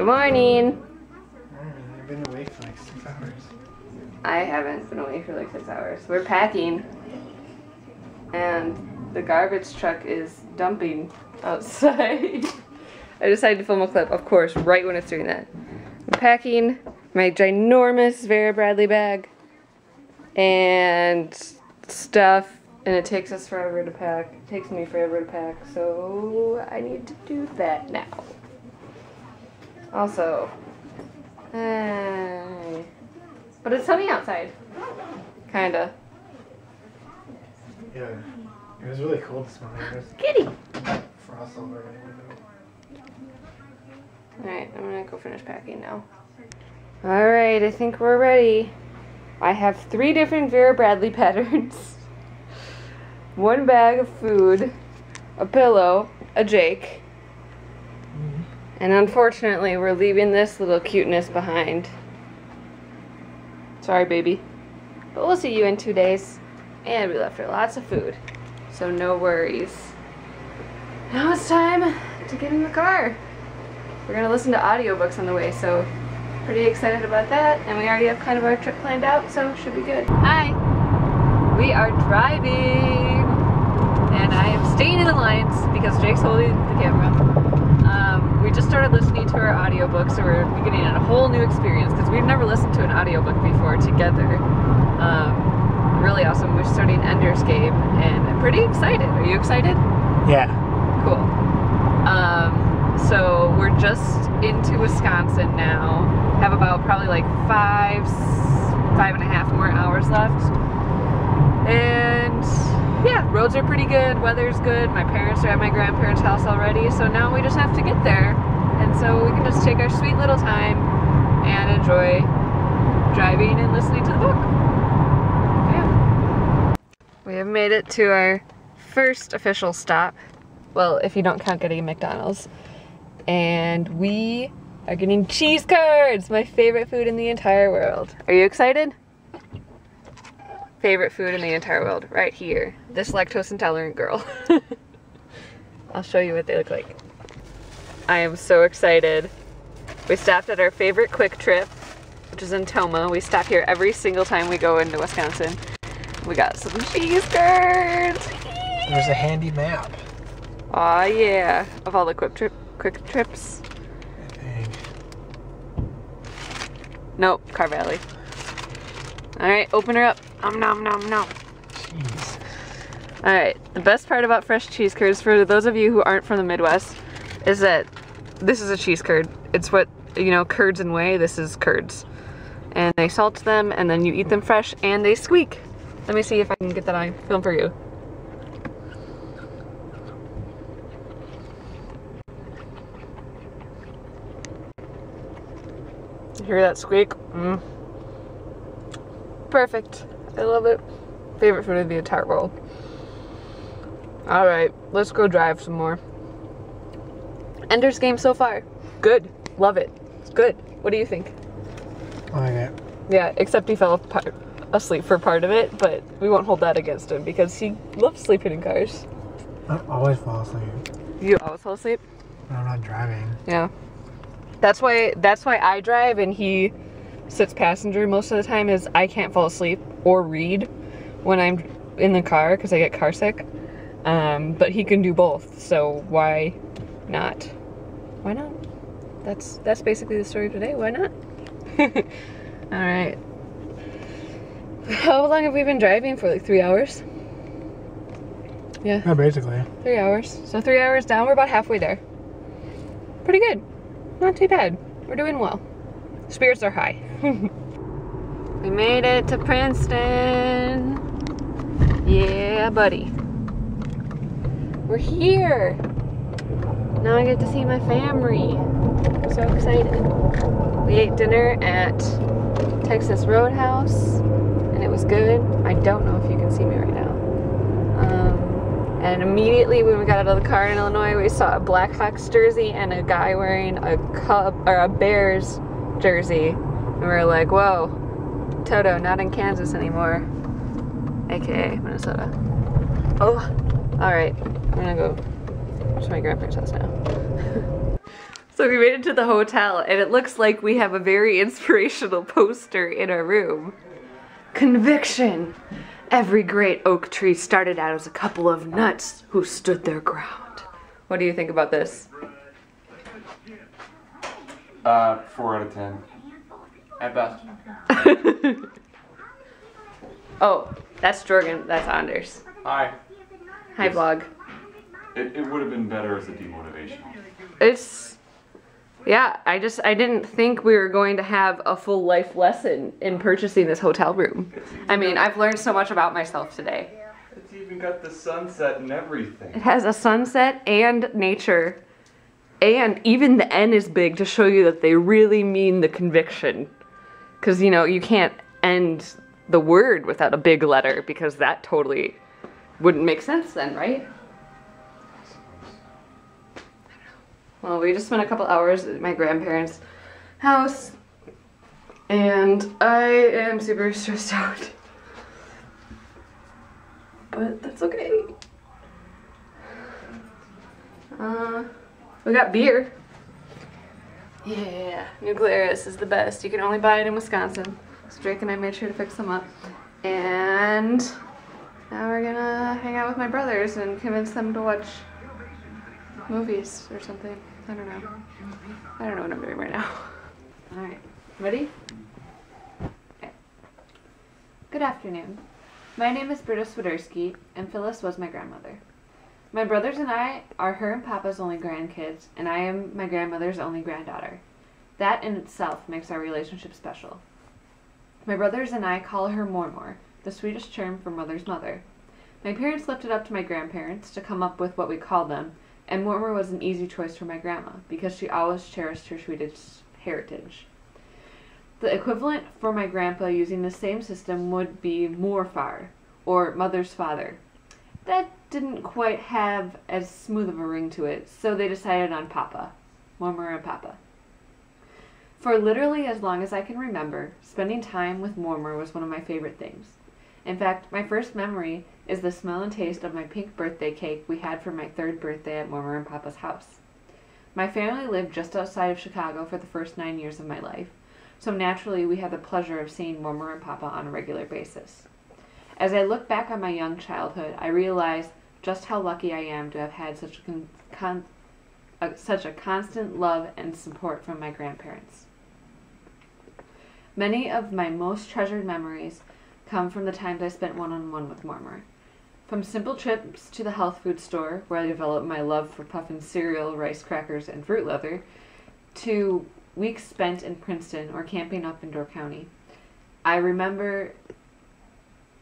morning. I've been awake for like 6 hours. I haven't been awake for like 6 hours. We're packing, and the garbage truck is dumping outside. I decided to film a clip, of course, right when it's doing that. I'm packing my ginormous Vera Bradley bag and stuff, and it takes us forever to pack. It takes me forever to pack, so I need to do that now. Also, but it's sunny outside. Kinda. Yeah, it was really cold this morning. There's Kitty! frost all over my window. Alright, I'm gonna go finish packing now. Alright, I think we're ready. I have 3 different Vera Bradley patterns. 1 bag of food, a pillow, a Jake. And unfortunately, we're leaving this little cuteness behind. Sorry, baby. But we'll see you in 2 days. And we left her lots of food, so no worries. Now it's time to get in the car. We're gonna listen to audiobooks on the way, so pretty excited about that. And we already have kind of our trip planned out, so should be good. Hi! We are driving! And I am staying in the lines because Jake's holding the camera. We just started listening to our audiobook, so we're beginning a whole new experience because we've never listened to an audiobook before together. Really awesome. We're starting Ender's Game, and I'm pretty excited. Are you excited? Yeah. Cool. So we're just into Wisconsin now. Have about probably like 5.5 more hours left. And yeah, roads are pretty good, weather's good. My parents are at my grandparents' house already, so now we just have to get there. And so we can just take our sweet little time and enjoy driving and listening to the book. Yeah. We have made it to our first official stop. Well, if you don't count getting McDonald's. And we are getting cheese curds, my favorite food in the entire world. Are you excited? Favorite food in the entire world, right here. This lactose intolerant girl. I'll show you what they look like. I am so excited. We stopped at our favorite Quick Trip, which is in Toma. We stop here every single time we go into Wisconsin. We got some cheese curds. There's a handy map. Aw, yeah. Of all the quick trips. I think. Nope, Car Valley. Alright, open her up. Nom nom nom. Jeez. Alright, the best part about fresh cheese curds, for those of you who aren't from the Midwest, is that this is a cheese curd. It's what, you know, curds and whey, this is curds. And they salt them, and then you eat them fresh, and they squeak. Let me see if I can get that on film for you. You hear that squeak? Perfect. I love it. Favorite food in the entire world. Alright, let's go drive some more. Ender's Game so far. Good. Love it. It's good. What do you think? I like it. Yeah, except he fell asleep for part of it, but we won't hold that against him because he loves sleeping in cars. I always fall asleep. You always fall asleep? When I'm not driving. Yeah. That's why I drive and he sits passenger most of the time, is I can't fall asleep or read when I'm in the car because I get car sick. But he can do both, so why not? Why not? That's basically the story of today. Why not? Alright. How long have we been driving for? Like 3 hours? Yeah. Yeah, basically. 3 hours. So 3 hours down, we're about halfway there. Pretty good. Not too bad. We're doing well. Spirits are high. We made it to Princeton. Yeah, buddy. We're here. Now I get to see my family. I'm so excited. We ate dinner at Texas Roadhouse, and it was good. I don't know if you can see me right now. And immediately when we got out of the car in Illinois, we saw a Blackhawks jersey and a guy wearing a Bears jersey. And we were like, whoa, Toto, not in Kansas anymore. AKA Minnesota. Oh, alright. I'm gonna go to my grandparents' house now. So we made it to the hotel, and it looks like we have a very inspirational poster in our room. Conviction! Every great oak tree started out as a couple of nuts who stood their ground. What do you think about this? 4 out of 10. At best. Oh, that's Jorgen. That's Anders. Hi. Hi, vlog. It would have been better as a demotivation. It's, yeah, I didn't think we were going to have a full life lesson in purchasing this hotel room. I mean, I've learned so much about myself today. It's even got the sunset and everything. It has a sunset and nature. And even the N is big to show you that they really mean the conviction. Because, you know, you can't end the word without a big letter because that totally wouldn't make sense then, right? Well, we just spent a couple hours at my grandparents' house, and I am super stressed out. But that's okay. We got beer. Yeah, New Glarus is the best. You can only buy it in Wisconsin. So Drake and I made sure to fix them up. And now we're gonna hang out with my brothers and convince them to watch movies or something. I don't know. I don't know what I'm doing right now. Alright, ready? Okay. Good afternoon. My name is Britta Swiderski, and Phyllis was my grandmother. My brothers and I are her and Papa's only grandkids, and I am my grandmother's only granddaughter. That in itself makes our relationship special. My brothers and I call her Mormor, the Swedish term for mother's mother. My parents left it up to my grandparents to come up with what we called them, and Mormor was an easy choice for my grandma, because she always cherished her Swedish heritage. The equivalent for my grandpa using the same system would be morfar, or mother's father. That didn't quite have as smooth of a ring to it, so they decided on Papa. Mormor and Papa. For literally as long as I can remember, spending time with Mormor was one of my favorite things. In fact, my first memory is the smell and taste of my pink birthday cake we had for my 3rd birthday at Mormor and Papa's house. My family lived just outside of Chicago for the first 9 years of my life, so naturally we had the pleasure of seeing Mormor and Papa on a regular basis. As I look back on my young childhood, I realize just how lucky I am to have had such a constant love and support from my grandparents. Many of my most treasured memories come from the times I spent one-on-one with Mormor. From simple trips to the health food store, where I developed my love for puffin cereal, rice crackers, and fruit leather, to weeks spent in Princeton or camping up in Door County. I remember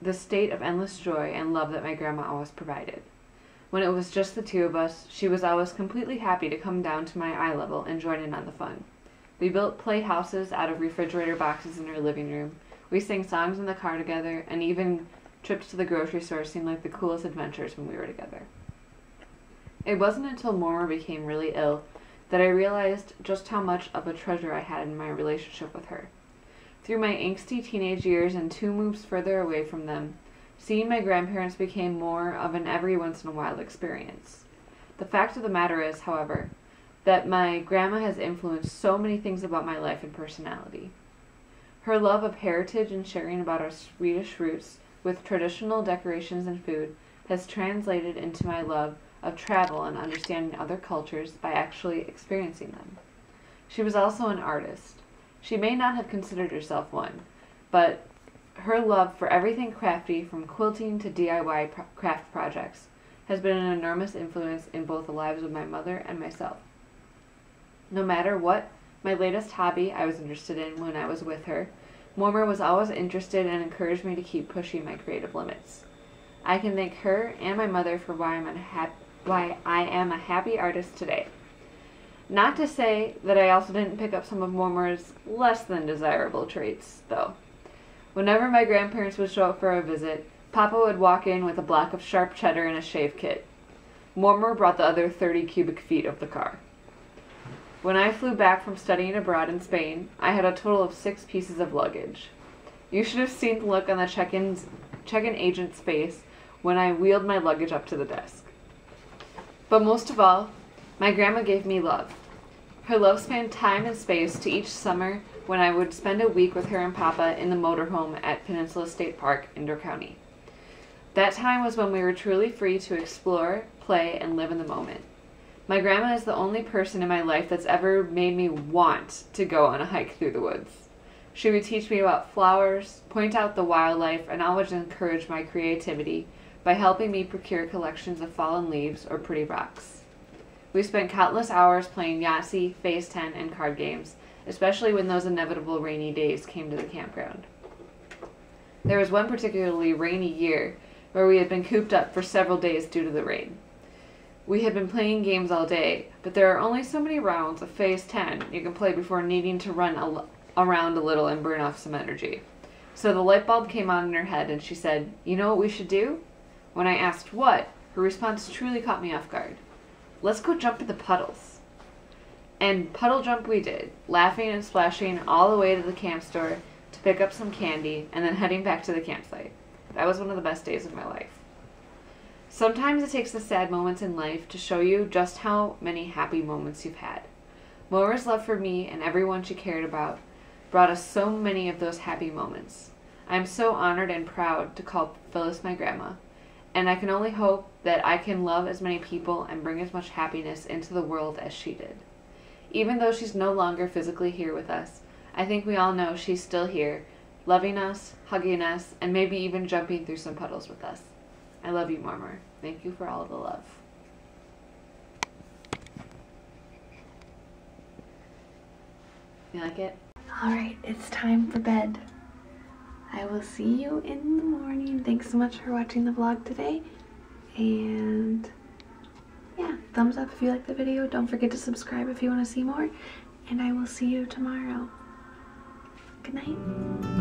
the state of endless joy and love that my grandma always provided. When it was just the two of us, she was always completely happy to come down to my eye level and join in on the fun. We built playhouses out of refrigerator boxes in her living room. We sang songs in the car together, and even trips to the grocery store seemed like the coolest adventures when we were together. It wasn't until Mormor became really ill that I realized just how much of a treasure I had in my relationship with her. Through my angsty teenage years and 2 moves further away from them, seeing my grandparents became more of an every once in a while experience. The fact of the matter is, however, that my grandma has influenced so many things about my life and personality. Her love of heritage and sharing about our Swedish roots with traditional decorations and food has translated into my love of travel and understanding other cultures by actually experiencing them. She was also an artist. She may not have considered herself one, but her love for everything crafty, from quilting to DIY craft projects, has been an enormous influence in both the lives of my mother and myself. No matter what my latest hobby I was interested in when I was with her, Mormor was always interested and encouraged me to keep pushing my creative limits. I can thank her and my mother for why I am a happy artist today. Not to say that I also didn't pick up some of Mormor's less than desirable traits, though. Whenever my grandparents would show up for a visit, Papa would walk in with a block of sharp cheddar and a shave kit. Mormor brought the other 30 cubic feet of the car. When I flew back from studying abroad in Spain, I had a total of 6 pieces of luggage. You should have seen the look on the check-in agent's face when I wheeled my luggage up to the desk. But most of all, my grandma gave me love. Her love spanned time and space to each summer when I would spend a week with her and Papa in the motorhome at Peninsula State Park in Door County. That time was when we were truly free to explore, play, and live in the moment. My grandma is the only person in my life that's ever made me want to go on a hike through the woods. She would teach me about flowers, point out the wildlife, and always encourage my creativity by helping me procure collections of fallen leaves or pretty rocks. We spent countless hours playing Yahtzee, Phase 10, and card games, especially when those inevitable rainy days came to the campground. There was one particularly rainy year where we had been cooped up for several days due to the rain. We had been playing games all day, but there are only so many rounds of Phase 10 you can play before needing to run around a little and burn off some energy. So the light bulb came on in her head and she said, "You know what we should do?" When I asked what, her response truly caught me off guard. "Let's go jump in the puddles." And puddle jump we did, laughing and splashing all the way to the camp store to pick up some candy and then heading back to the campsite. That was one of the best days of my life. Sometimes it takes the sad moments in life to show you just how many happy moments you've had. Moira's love for me and everyone she cared about brought us so many of those happy moments. I am so honored and proud to call Phyllis my grandma, and I can only hope that I can love as many people and bring as much happiness into the world as she did. Even though she's no longer physically here with us, I think we all know she's still here, loving us, hugging us, and maybe even jumping through some puddles with us. I love you, Murmur. Thank you for all the love. You like it? Alright, it's time for bed. I will see you in the morning. Thanks so much for watching the vlog today. And yeah, thumbs up if you like the video. Don't forget to subscribe if you want to see more. And I will see you tomorrow. Good night.